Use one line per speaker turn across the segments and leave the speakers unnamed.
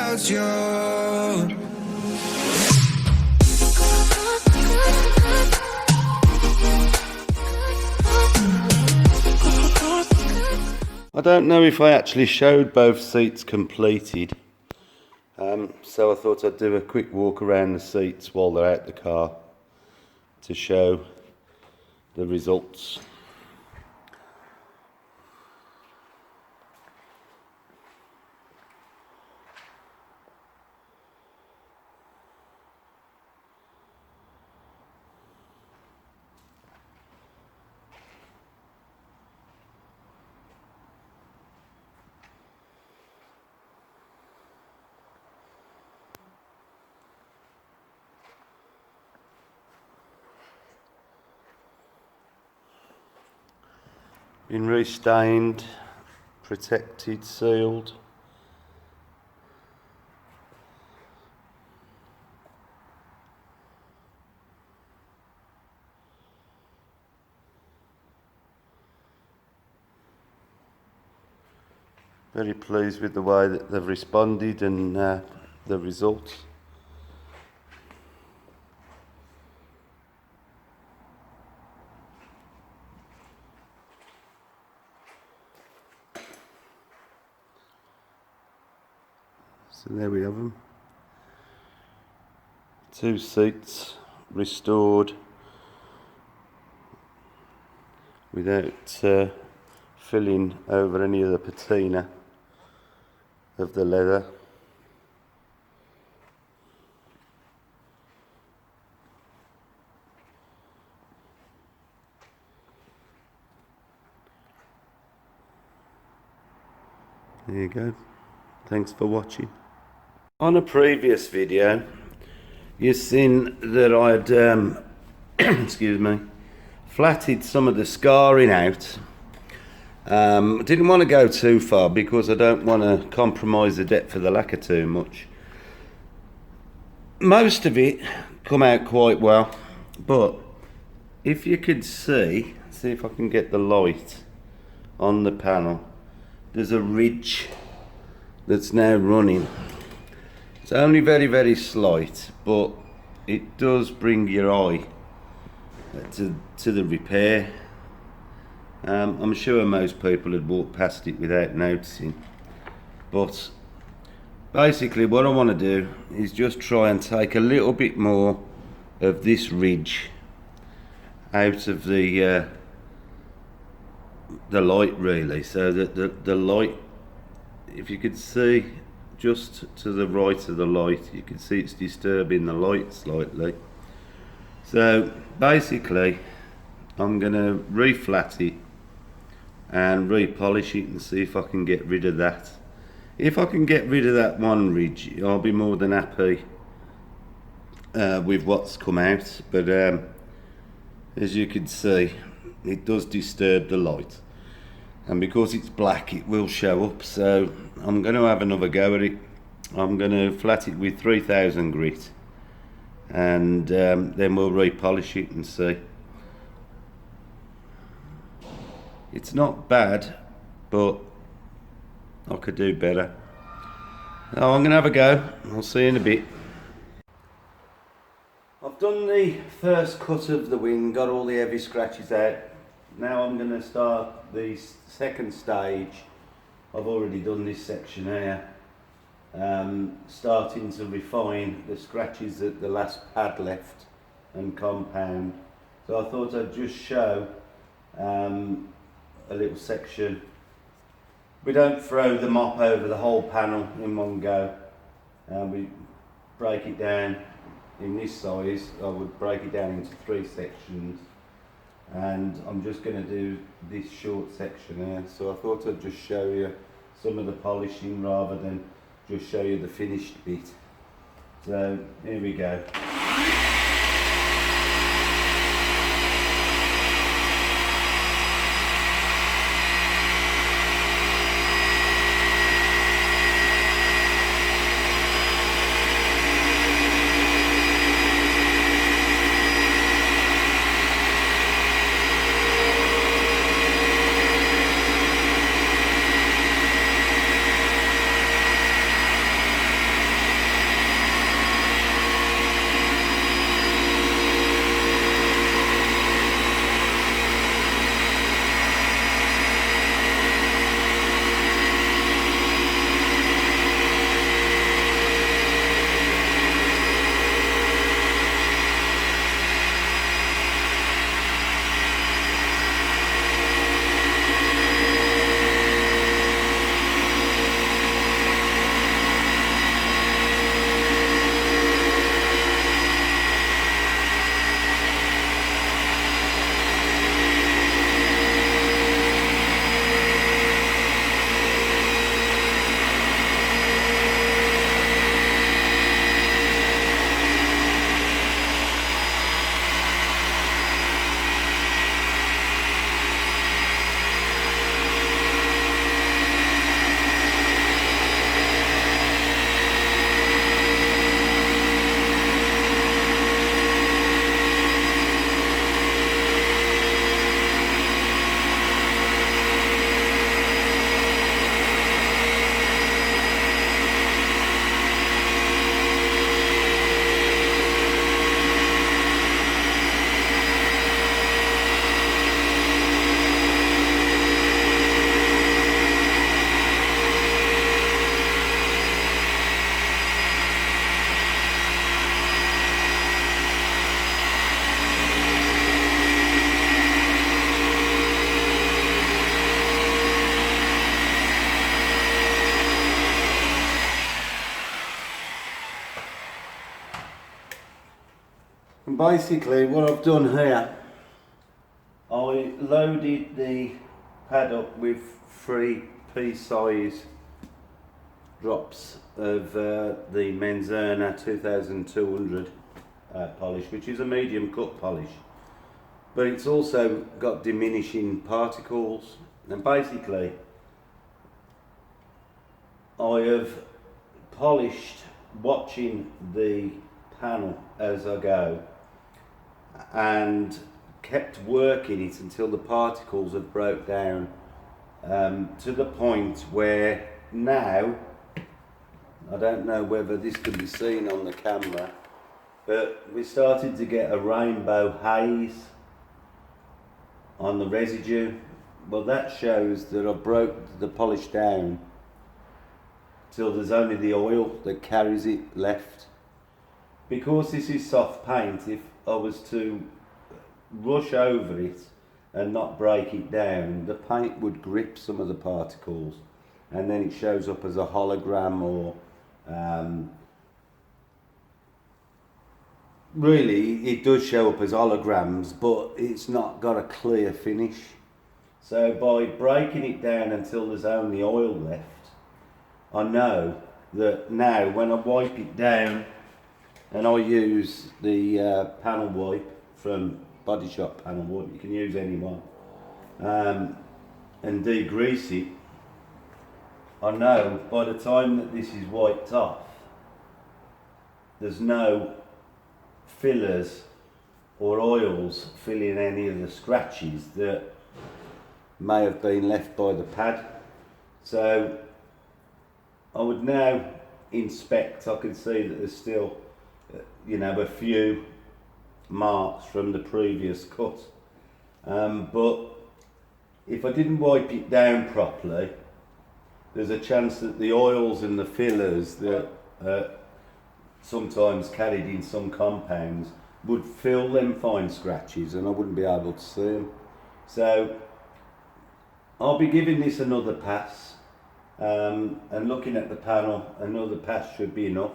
without you.
I don't know if I actually showed both seats completed, so I thought I'd do a quick walk around the seats while they're out the car to show the results. Been restained, protected, sealed. Very pleased with the way that they've responded and the results. So there we have them. 2 seats restored without filling over any of the patina of the leather. There you go. Thanks for watching. On a previous video, you've seen that I'd, excuse me, flatted some of the scarring out. Didn't want to go too far because I don't want to compromise the depth of the lacquer too much. Most of it come out quite well, but if you could see if I can get the light on the panel, there's a ridge that's now running. It's only very, very slight, but it does bring your eye to the repair. I'm sure most people had walked past it without noticing, but basically what I want to do is just try and take a little bit more of this ridge out of the light, really, so that the light, if you could see just to the right of the light, you can see it's disturbing the light slightly. So basically I'm going to reflat it and repolish it and see if I can get rid of that. If I can get rid of that one ridge, I'll be more than happy with what's come out, but as you can see, it does disturb the light, and because it's black it will show up, so I'm going to have another go at it. I'm going to flat it with 3000 grit and then we'll repolish it and see. It's not bad, but I could do better. Oh, I'm going to have a go. I'll see you in a bit. I've done the first cut of the wing, got all the heavy scratches out. Now I'm going to start the second stage. I've already done this section here, starting to refine the scratches at the last pad left and compound. So I thought I'd just show a little section. We don't throw the mop over the whole panel in one go. We break it down. In this size, I would break it down into 3 sections, and I'm just going to do this short section here. So I thought I'd just show you some of the polishing rather than just show you the finished bit. So here we go. And basically what I've done here, I loaded the pad up with 3 pea-size drops of the Menzerner 2200 polish, which is a medium cut polish, but it's also got diminishing particles. And basically I have polished watching the panel as I go and kept working it until the particles have broke down to the point where now, I don't know whether this can be seen on the camera, but we started to get a rainbow haze on the residue. Well, that shows that I broke the polish down till there's only the oil that carries it left. Because this is soft paint, if I was to rush over it and not break it down, the paint would grip some of the particles and then it shows up as a hologram, or really it does show up as holograms, but it's not got a clear finish. So by breaking it down until there's only oil left, I know that now when I wipe it down, and I use the panel wipe from Body Shop panel wipe, you can use any one, and degrease it, I know by the time that this is wiped off, there's no fillers or oils filling any of the scratches that may have been left by the pad. So I would now inspect. I can see that there's still a few marks from the previous cut, but if I didn't wipe it down properly, there's a chance that the oils and the fillers that sometimes carried in some compounds would fill them fine scratches and I wouldn't be able to see them. So I'll be giving this another pass, and looking at the panel, another pass should be enough,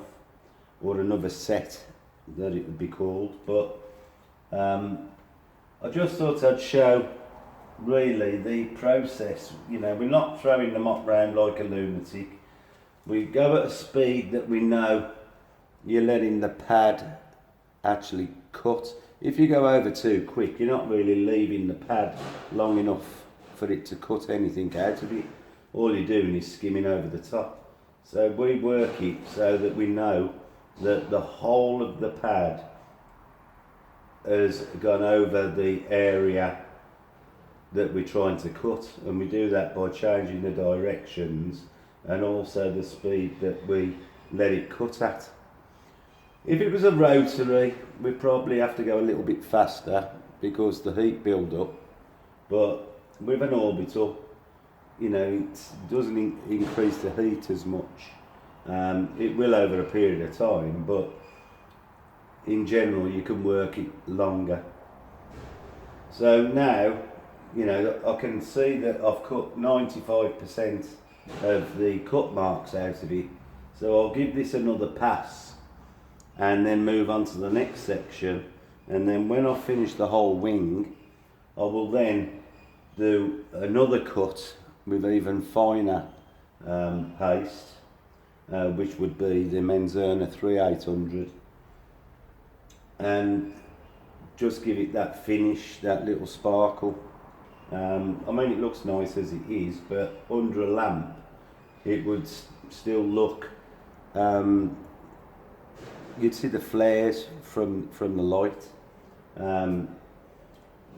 or another set that it would be called. But I just thought I'd show really the process. We're not throwing the mop round like a lunatic. We go at a speed that we know you're letting the pad actually cut. If you go over too quick, you're not really leaving the pad long enough for it to cut anything out of it. All you're doing is skimming over the top. So we work it so that we know that the whole of the pad has gone over the area that we're trying to cut, and we do that by changing the directions and also the speed that we let it cut at. If it was a rotary, we'd probably have to go a little bit faster because the heat build up, but with an orbital, it doesn't increase the heat as much. It will over a period of time, but in general you can work it longer. So now, I can see that I've cut 95% of the cut marks out of it. So I'll give this another pass and then move on to the next section. And then when I finish the whole wing, I will then do another cut with even finer paste, which would be the Menzerner 3800, and just give it that finish, that little sparkle. It looks nice as it is, but under a lamp it would still look, you'd see the flares from the light.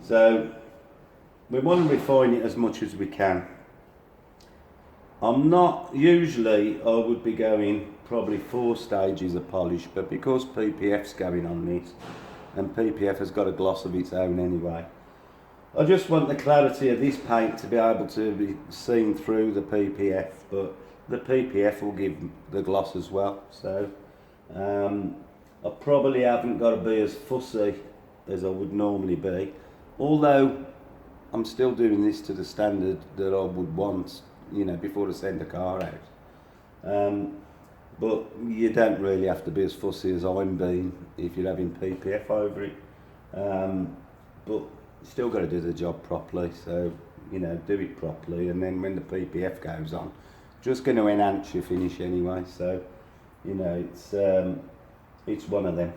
So we want to refine it as much as we can. Usually I would be going probably 4 stages of polish, but because PPF's going on this, and PPF has got a gloss of its own anyway, I just want the clarity of this paint to be able to be seen through the PPF, but the PPF will give the gloss as well. So I probably haven't got to be as fussy as I would normally be, although I'm still doing this to the standard that I would want, before I send a car out. but you don't really have to be as fussy as I'm being if you're having PPF over it. But you still got to do the job properly, so you know, do it properly, and then when the PPF goes on, just going to enhance your finish anyway. So you know, it's one of them.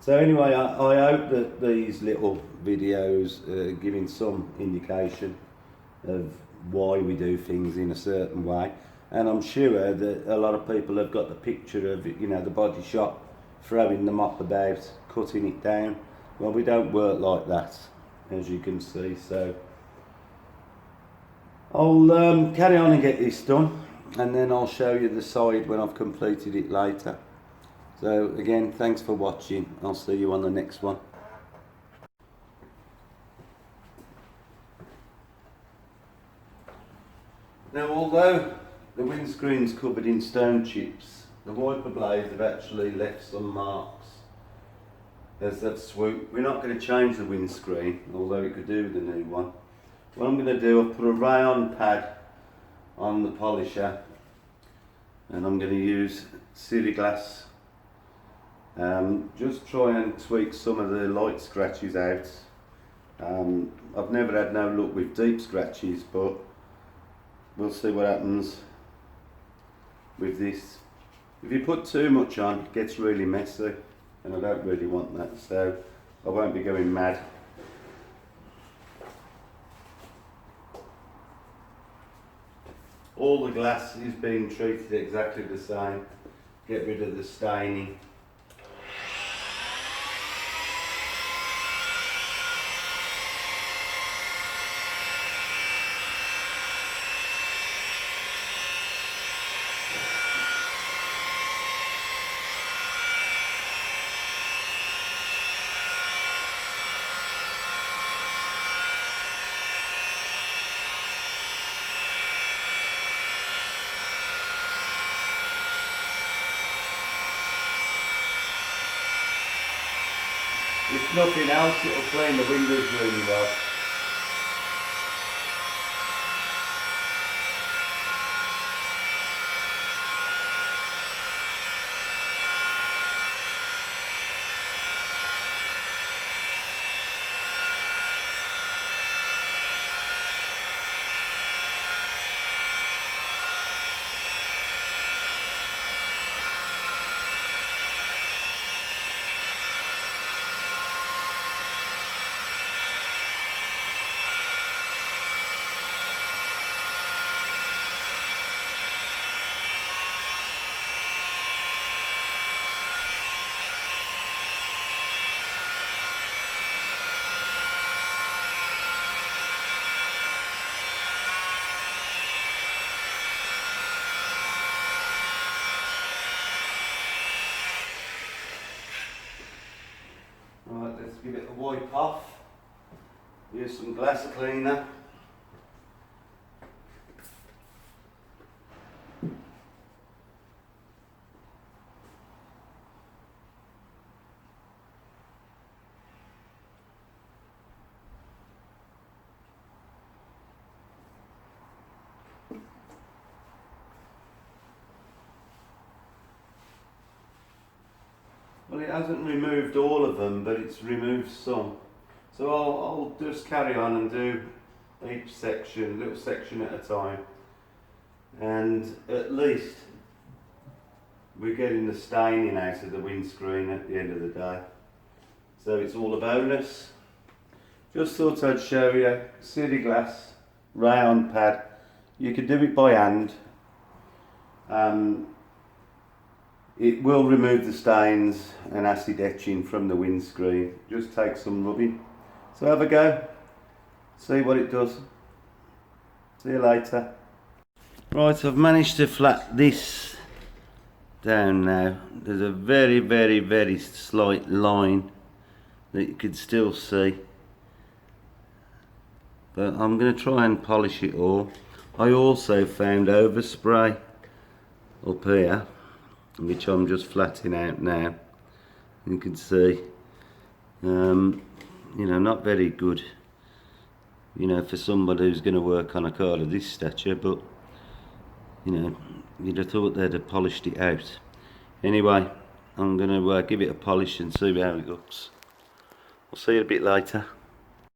So anyway, I hope that these little videos are giving some indication of why we do things in a certain way, and I'm sure that a lot of people have got the picture of, you know, the body shop throwing the mop about, cutting it down. Well, we don't work like that, as you can see. So I'll carry on and get this done, and then I'll show you the side when I've completed it later. So again, thanks for watching. I'll see you on the next one. Now, although the windscreen's covered in stone chips, the wiper blades have actually left some marks as they've swooped. We're not going to change the windscreen, although we could do with the new one. What I'm going to do, I've put a rayon pad on the polisher, and I'm going to use Siriglass. Just try and tweak some of the light scratches out. I've never had no luck with deep scratches, but we'll see what happens with this. If you put too much on, it gets really messy, and I don't really want that, so I won't be going mad. All the glass is being treated exactly the same. Get rid of the staining. If nothing else, it'll clean the windows really well. Right, let's give it a wipe off. Use some glass cleaner. Well, it hasn't removed all of them, but it's removed some. So I'll just carry on and do each section, little section at a time. And at least we're getting the staining out of the windscreen at the end of the day. So it's all a bonus. Just thought I'd show you Siriglass rayon pad. You could do it by hand. It will remove the stains and acid etching from the windscreen. Just take some rubbing. So have a go, see what it does. See you later. Right, I've managed to flat this down now. There's a very, very, very slight line that you can still see. But I'm going to try and polish it all. I also found overspray up here, which I'm just flattening out now. You can see, you know, not very good, you know, for somebody who's going to work on a car of this stature, but, you know, you'd have thought they'd have polished it out. Anyway, I'm going to give it a polish and see how it looks. I'll see you a bit later.